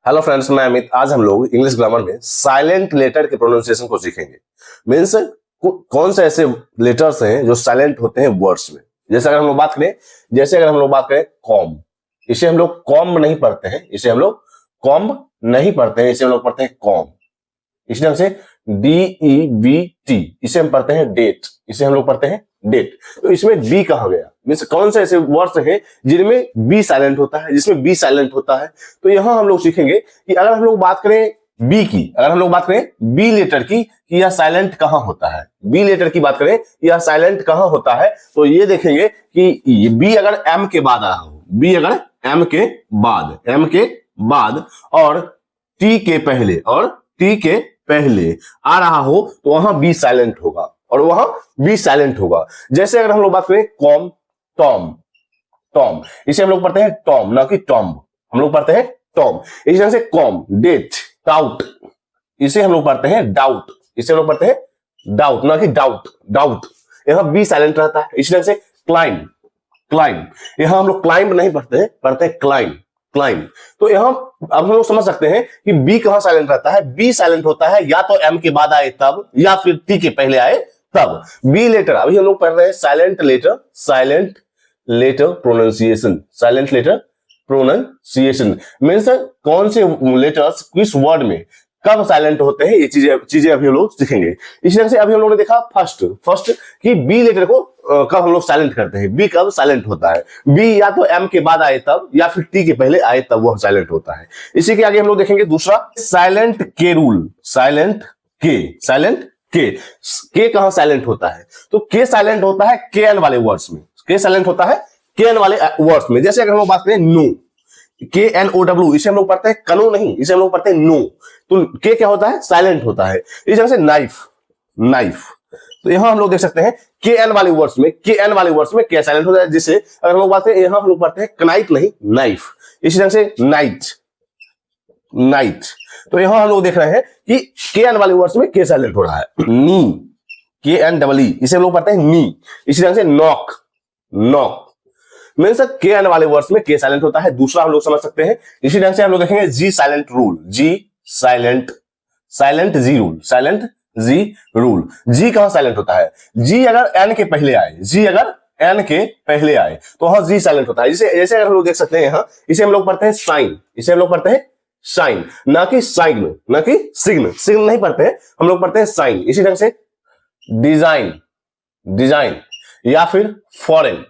Hello friends, मैं अमित। आज हम लोग इंग्लिश ग्रामर में साइलेंट लेटर के प्रोनाउंसिएशन को सीखेंगे। मीन्स कौन से ऐसे लेटर्स हैं जो साइलेंट होते हैं वर्ड्स में। जैसे अगर हम लोग बात करें कॉम, इसे हम लोग कॉम्ब नहीं पढ़ते हैं, इसे हम लोग पढ़ते हैं कॉम। इसी ढंग से DEBT, इसे हम पढ़ते हैं डेट, इसे हम लोग पढ़ते हैं डेट। तो इसमें बी कहाँ गया? मीन्स कौन से ऐसे वर्ड्स हैं जिनमें बी साइलेंट होता है, जिसमें बी साइलेंट होता है। तो यहां हम लोग सीखेंगे कि अगर हम लोग बात करें बी लेटर की कि यह साइलेंट कहां होता है, बी लेटर की बात करें यह साइलेंट कहां होता है, तो ये देखेंगे कि बी अगर एम के बाद आ रहा हो, बी अगर एम के बाद और टी के पहले आ रहा हो तो वहां बी साइलेंट होगा, जैसे अगर हम लोग बात करें कॉम, टॉम, इसे हम लोग पढ़ते हैं टॉम, ना कि टॉम्ब, हम लोग पढ़ते हैं टॉम। इसी तरह से कॉम, डेट, डाउट, इसे हम लोग पढ़ते हैं डाउट, ना कि डाउट। यहां बी साइलेंट रहता है। इसी तरह से क्लाइम, यहां हम लोग क्लाइंब नहीं पढ़ते हैं क्लाइम। तो यहां अब हम लोग समझ सकते हैं कि बी कहां साइलेंट रहता है। बी साइलेंट होता है या तो एम के बाद आए तब, या फिर टी के पहले आए तब। बी लेटर अभी हम लोग पढ़ रहे हैं साइलेंट लेटर प्रोनाउंसिएशन मीन्स कौन से लेटर्स किस वर्ड में कब साइलेंट होते हैं, ये चीजें अभी हम लोग सीखेंगे। इसी तरह से अभी हम लोगों ने देखा फर्स्ट कि बी लेटर को कब हम लोग साइलेंट करते हैं, बी कब साइलेंट होता है। बी या तो एम के बाद आए तब, या फिर टी के पहले आए तब वह साइलेंट होता है। इसी के आगे हम लोग देखेंगे दूसरा साइलेंट के रूल। के कहां साइलेंट होता है, तो के साइलेंट होता है के एन वाले वर्ड्स में। जैसे अगर हम लोग बात करें नो, KNOW, इसे हम लोग पढ़ते हैं कनो नहीं, इसे हम लोग पढ़ते हैं नो। तो के क्या होता है? साइलेंट होता है। इस तरह से नाइफ, तो यहां हम लोग देख सकते हैं KN वाले वर्ड्स में के साइलेंट होता है। जिससे अगर हम लोग बात करें, यहां हम लोग पढ़ते हैं कनाइट नहीं नाइफ। इसी तरह से नाइट, तो यहां हम लोग देख रहे हैं कि KN वाले वर्ड्स में के साइलेंट हो रहा है। नी, KNEE, इसे हम लोग पढ़ते हैं नी। इसी तरह से नॉक, मीन्स के एन वाले वर्ड्स में के साइलेंट होता है। दूसरा हम लोग समझ सकते हैं, इसी ढंग से हम लोग देखेंगे जी साइलेंट रूल। जी कहां साइलेंट होता है? जी अगर एन के पहले आए तो वहां जी साइलेंट होता है। जैसे अगर हम लोग देख सकते हैं यहां, इसे हम लोग पढ़ते हैं साइन, ना कि सिग्न नहीं पढ़ते हैं, हम लोग पढ़ते हैं साइन। इसी ढंग से डिजाइन या फिर फॉरेन।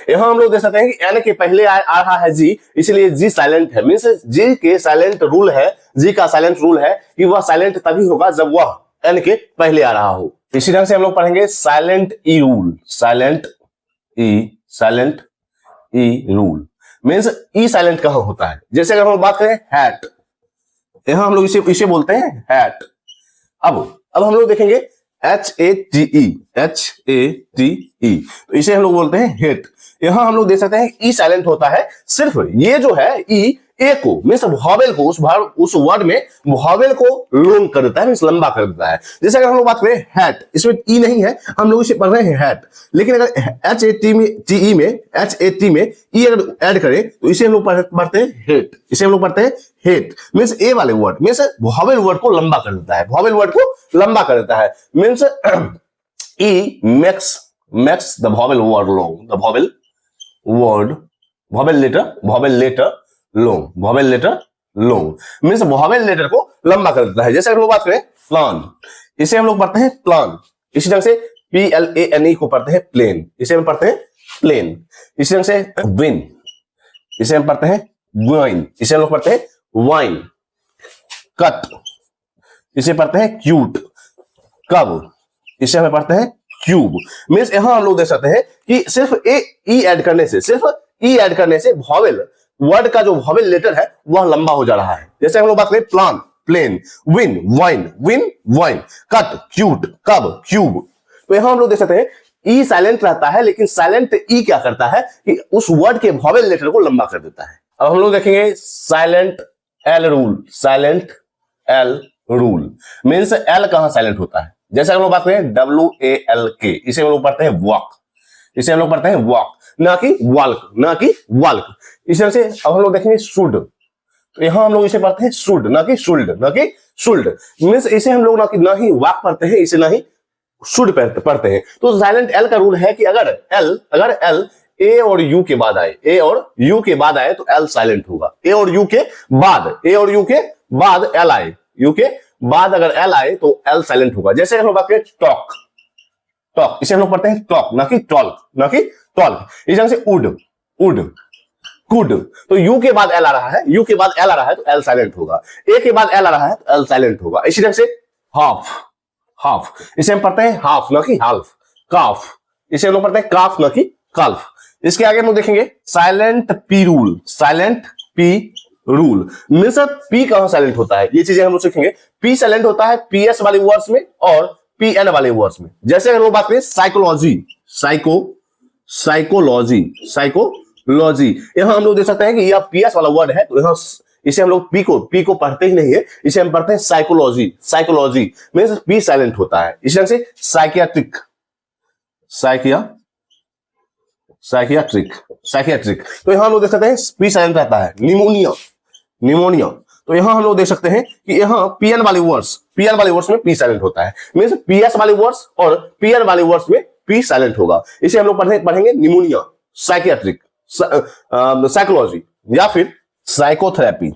यहां हम लोग देख सकते हैं कि एन के पहले आ रहा है जी, इसलिए जी साइलेंट है। मींस जी का साइलेंट रूल है कि वह साइलेंट तभी होगा जब वह एन के पहले आ रहा हो। इसी ढंग से हम लोग पढ़ेंगे साइलेंट ई रूल। मींस ई साइलेंट कहां होता है? जैसे अगर हम बात करें हैट, यहां हम लोग इसे बोलते हैं हैट। अब हम लोग देखेंगे HATE, तो इसे हम लोग बोलते हैं हेट। यहां हम लोग देख सकते हैं ई साइलेंट होता है। सिर्फ ये जो है ई ए को मीन्स वॉवेल को उस वर्ड में वॉवेल को लोन कर देता है, मीन्स लंबा कर देता है। जैसे अगर हम लोग बात करें हैट, इसमें ई नहीं है, हम लोग इसे पढ़ रहे हैं हैट। लेकिन अगर HAT में ई अगर ऐड करें तो इसे हम लोग पढ़ते हैं हेट। मीन्स ए वाले वर्ड मीन्स वॉवेल वर्ड को लंबा कर देता है, means E makes the vowel word long, the vowel letter long means vowel letter को लंबा कर देता है। जैसे हम लोग बात करें प्लान, इसे हम लोग पढ़ते हैं प्लान। इसी ढंग से PLANE को पढ़ते हैं प्लेन, इसे हम पढ़ते हैं प्लेन। इसी ढंग से विन, इसे हम पढ़ते हैं वाइन, इसे हम लोग पढ़ते हैं वाइन। कट, इसे पढ़ते हैं क्यूट। कब, इसे हम पढ़ते हैं क्यूब। मीन्स यहां हम लोग देख सकते हैं कि सिर्फ ई ऐड करने से वॉवेल वर्ड का जो वॉवेल लेटर है वह लंबा हो जा रहा है। जैसे हम लोग बात करें plan, plane, win, wine, cut, cute, cub, cube. तो यहां हम लोग देख सकते हैं ई साइलेंट रहता है, लेकिन साइलेंट ई क्या करता है कि उस वर्ड के वॉवेल लेटर को लंबा कर देता है। अब हम लोग देखेंगे silent L rule means L कहां साइलेंट होता है। जैसे हम लोग बात करें WALK, इसे हम लोग पढ़ते हैं वॉक, ना कि वाल्क। इस तरह से अब हम लोग देखेंगे शुड, तो यहां हम लोग इसे पढ़ते हैं शुड, ना कि शुल्ड, ना कि शुल्ड। मीन्स इसे हम लोग ना ही वाक पढ़ते हैं, इसे ना ही शुड पढ़ते हैं। तो साइलेंट एल का रूल है कि अगर एल ए और यू के बाद आए, ए और यू के बाद आए तो एल साइलेंट होगा। ए और यू के बाद एल आए, यू के बाद अगर एल आए तो एल साइलेंट होगा। जैसे हम लोग बात करें टॉक, इसे हम लोग पढ़ते हैं टॉक, ना कि टॉल्क, ना कि टॉल्क। इस ढंग से उड, कुड, तो यू के बाद एल आ रहा है, तो एल साइलेंट होगा। ए के बाद एल आ रहा है तो एल साइलेंट होगा। इसी ढंग से हाफ, इसे हम पढ़ते हैं हाफ, ना कि हाल्फ। काफ, इसे हम लोग पढ़ते हैं काफ, ना कि काल्फ। इसके आगे हम लोग देखेंगे silent P rule. Means P कहां साइलेंट होता है, ये चीजें हम लोग सीखेंगे। पी साइलेंट होता है पीएस वाले वर्ड्स में और पीएन वाले वर्ड्स में। जैसे हम लोग बात करें साइकोलॉजी, यहां हम लोग देख सकते हैं कि यह पीएस वाला वर्ड है, तो यहां इसे हम लोग पी को पढ़ते ही नहीं है, इसे हम पढ़ते हैं साइकोलॉजी मीन्स पी साइलेंट होता है। इसी तरह से साइकियाट्रिक, तो यहां हम लोग देख सकते हैं पी साइलेंट रहता है। निमोनिया, तो यहां हम लोग देख सकते हैं कि यहां पीएन वाले वर्ड्स में पी साइलेंट होता है। मीन्स पीएस वाले वर्ड्स और पीएन वाले वर्ड्स में पी साइलेंट होगा। इसे हम लोग पढ़ेंगे निमोनिया, साइकियाट्रिक, साइकोलॉजी या फिर साइकोथेरेपी।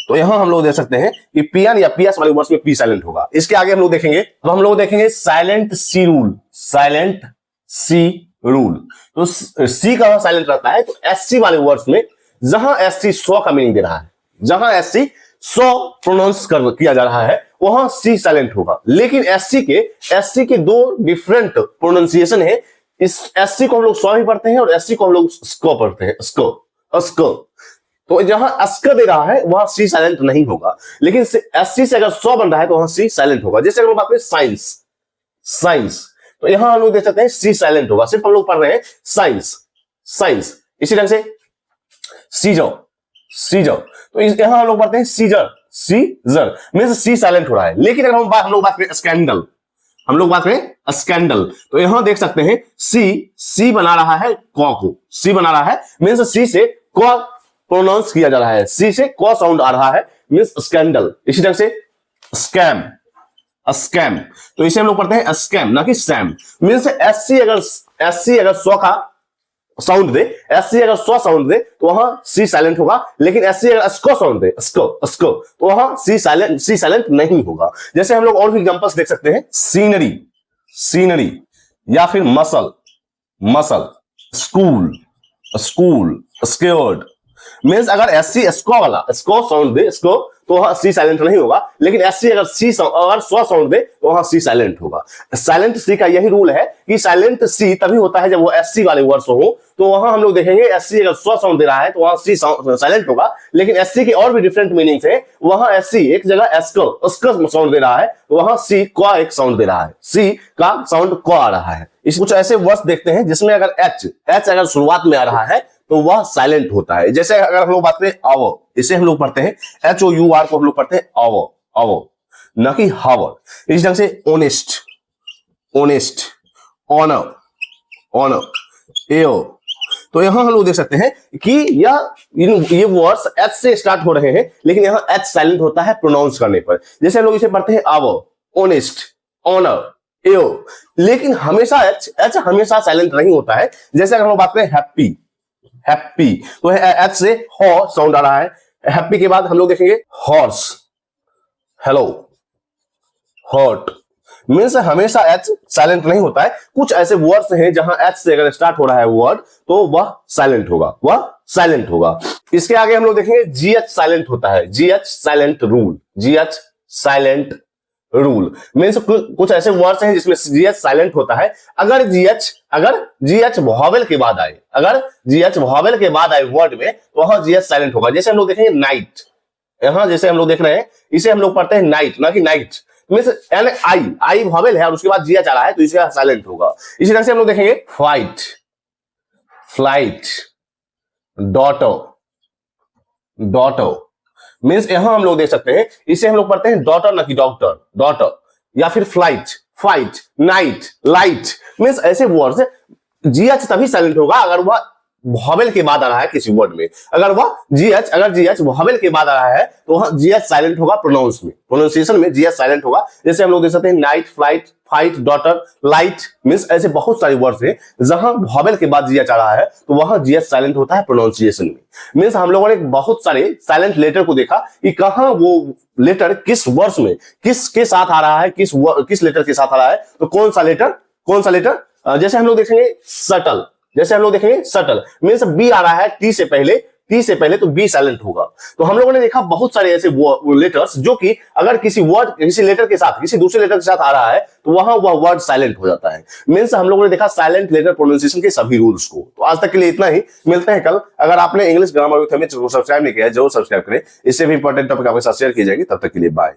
तो यहां हम लोग देख सकते हैं कि पीएन या पीएस वाले वर्ड्स में पी साइलेंट होगा। इसके आगे हम लोग देखेंगे साइलेंट सी रूल। तो सी कहां साइलेंट रहता है, तो एससी वाले वर्ड्स में, जहां एससी 100 का मीनिंग दे रहा है, जहां एससी 100 प्रोनाउंस किया जा रहा है, वहां सी साइलेंट होगा। लेकिन एससी के दो डिफरेंट प्रोनाउंसिएशन है। इस एससी को हम लोग 100 भी पढ़ते हैं और एससी को हम लोग स्को पढ़ते हैं, स्को। तो जहां अस्क दे रहा है वहां सी साइलेंट नहीं होगा, लेकिन एससी से अगर 100 बन रहा है तो वहां सी साइलेंट होगा। जैसे अगर बात करें साइंस, तो यहां हम लोग देख सकते हैं सी साइलेंट होगा, सिर्फ हम लोग पढ़ रहे हैं साइंस। इसी ढंग से सीजर, तो यहां हम लोग पढ़ते हैं सीजर मींस सी साइलेंट हो रहा है। लेकिन अगर हम लोग बात करें स्कैंडल, तो यहां देख सकते हैं सी बना रहा है कॉ को, सी बना रहा है मींस सी से कॉ प्रोनाउंस किया जा रहा है, सी से कॉ साउंड आ रहा है मींस स्कैंडल। इसी ढंग से स्कैम, तो इसे हम लोग पढ़ते हैं स्कैम, ना कि सैम। मींस एससी अगर 100 का साउंड दे, तो वहां सी साइलेंट होगा। लेकिन एससी अगर स्को साउंड दे, स्को, तो वहां सी साइलेंट नहीं होगा। जैसे हम लोग और भी एग्जांपल्स देख सकते हैं, सीनरी या फिर मसल, स्कूल, स्क्योर्ड। मींस अगर एससी स्को साउंड दे, तो वहां सी साइलेंट नहीं होगा। लेकिन एससी अगर 100 साउंड दे तो वहां सी साइलेंट होगा। साइलेंट सी का यही रूल है कि साइलेंट सी तभी होता है जब वो एससी वाले वर्ड्स हो। तो वहां हम लोग देखेंगे एससी अगर 100 साउंड दे रहा है तो वहां सी साइलेंट होगा। लेकिन एससी की और भी डिफरेंट मीनिंग्स है, वहां एससी एक जगह एस्को साउंड दे रहा है, वहां सी क्वा एक साउंड दे रहा है, सी का साउंड क्वा आ रहा है। इस कुछ ऐसे वर्ड्स देखते हैं जिसमें अगर एच अगर शुरुआत में आ रहा है तो वह साइलेंट होता है। जैसे अगर हम लोग बात करें आवर, इसे हम लोग पढ़ते हैं HOUR को हम लोग पढ़ते हैं आवर, ना कि हावर। इस ढंग से ओनेस्ट, ऑनर, एओ। तो यहां हम लोग देख सकते हैं कि ये वर्ड्स एच से स्टार्ट हो रहे हैं, लेकिन यहां एच साइलेंट होता है प्रोनाउंस करने पर। जैसे हम लोग इसे पढ़ते हैं आवर, ओनेस्ट, ऑनर, एओ। लेकिन हमेशा एच हमेशा साइलेंट नहीं होता है। जैसे अगर हम लोग बात करें हैप्पी, तो एच से हॉ साउंड आ रहा है। हैप्पी के बाद हम लोग देखेंगे हॉर्स, हेलो, हॉट। मीन्स हमेशा एच साइलेंट नहीं होता है। कुछ ऐसे वर्ड्स हैं जहां एच से अगर स्टार्ट हो रहा है वर्ड तो वह साइलेंट होगा, इसके आगे हम लोग देखेंगे जीएच साइलेंट होता है, जीएच साइलेंट रूल। मीन्स कुछ ऐसे वर्ड्स हैं जिसमें जीएच साइलेंट होता है। अगर जीएच वॉवेल के बाद आए, वर्ड में, तो वहां जीएच साइलेंट होगा। जैसे हम लोग देखेंगे नाइट, यहां जैसे हम लोग देख रहे हैं, इसे हम लोग पढ़ते हैं नाइट, ना कि नाइट। मीन्स आई वॉवेल है और उसके बाद जीएच आ रहा है तो इसे साइलेंट होगा। इसी तरह से हम लोग देखेंगे फ्लाइट, डॉटर। मीन्स यहां हम लोग देख सकते हैं, इसे हम लोग पढ़ते हैं डॉटर, ना कि डॉटर, या फिर फाइट, नाइट, लाइट। मीन्स ऐसे वर्ड्स जीएच तभी साइलेंट होगा अगर वह वॉवेल के बाद आ रहा है किसी वर्ड में, अगर जीएच वॉवेल के बाद आ रहा है तो वहां जीएच साइलेंट होगा प्रोनाउंस में, प्रोनाउंसिएशन में जीएच साइलेंट होगा। जैसे हम लोग देख सकते हैं night, flight, fight, daughter, light, means ऐसे बहुत सारे वर्ड्स हैं जहां वॉवेल के बाद जीएच आ रहा है तो वहां जीएच साइलेंट होता है प्रोनाउंसिएशन में। मींस हम लोगों ने बहुत सारे साइलेंट लेटर को देखा कि कहां वो लेटर किस वर्ड्स में किसके साथ आ रहा है, किस लेटर के साथ आ रहा है, तो कौन सा लेटर जैसे हम लोग देखेंगे सटल मीन्स बी आ रहा है टी से पहले तो बी साइलेंट होगा। तो हम लोगों ने देखा बहुत सारे ऐसे लेटर्स जो कि अगर किसी लेटर के साथ किसी दूसरे लेटर के साथ आ रहा है तो वहां वह वर्ड साइलेंट हो जाता है। मीन्स हम लोगों ने देखा साइलेंट लेटर प्रोनाउंसिएशन के सभी रूल्स को। तो आज तक के लिए इतना ही, मिलते हैं कल। अगर आपने इंग्लिश ग्रामर विद हमें सब्सक्राइब नहीं किया है जरूर सब्सक्राइब करें, इससे भी इंपॉर्टेंट टॉपिक आपके साथ शेयर की जाएगी। तब तक के लिए बाय।